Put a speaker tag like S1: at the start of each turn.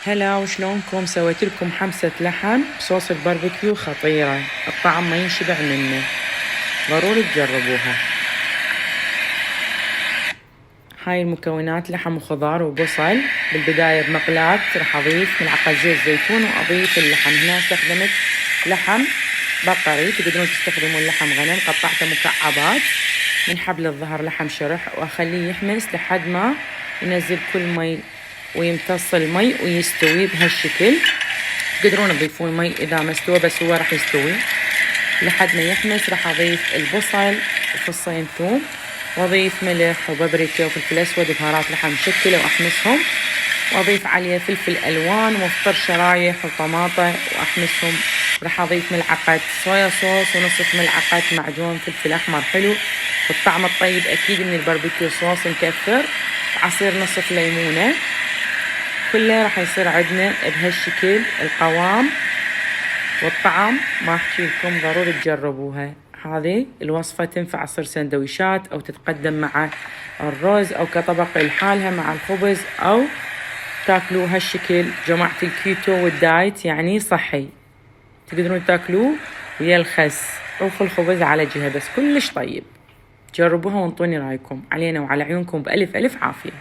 S1: هلا وشلونكم؟ سويت لكم حمسة لحم بصوص الباربيكيو خطيرة، الطعم ما ينشبع منه، ضروري تجربوها. هاي المكونات: لحم وخضار وبصل. بالبداية بمقلاة راح أضيف ملعقة زيت زيتون وأضيف اللحم. هنا استخدمت لحم بقري، تقدرون تستخدمون لحم غنم، قطعته مكعبات من حبل الظهر لحم شرح، وأخليه يحمس لحد ما ينزل كل مي ويمتص المي ويستوي بهالشكل. تقدرون تضيفون مي إذا ما استوى، بس هو راح يستوي لحد ما يحمس. راح أضيف البصل وفصين ثوم، وأضيف ملح وبابريكا وفلفل أسود وبهارات لحم مشكلة وأحمسهم، وأضيف عليه فلفل ألوان ومفطر شرايح وطماطة وأحمسهم. راح أضيف ملعقة صويا صوص ونصف ملعقة معجون فلفل أحمر حلو، والطعم الطيب أكيد من الباربيكيو صوص مكثر، عصير نصف ليمونة. كله راح يصير عندنا بهالشكل القوام والطعم. ما أحكي لكم، ضروري تجربوها. هذه الوصفة تنفع تصير سندويشات أو تتقدم مع الرز أو كطبق لحالها مع الخبز، أو تاكلوه هالشكل. جماعة الكيتو والدايت يعني صحي، تقدرون تاكلوه ويا الخس أو في الخبز على جهة، بس كلش طيب. جربوها وانطوني رأيكم. علينا وعلى عيونكم بألف ألف عافية.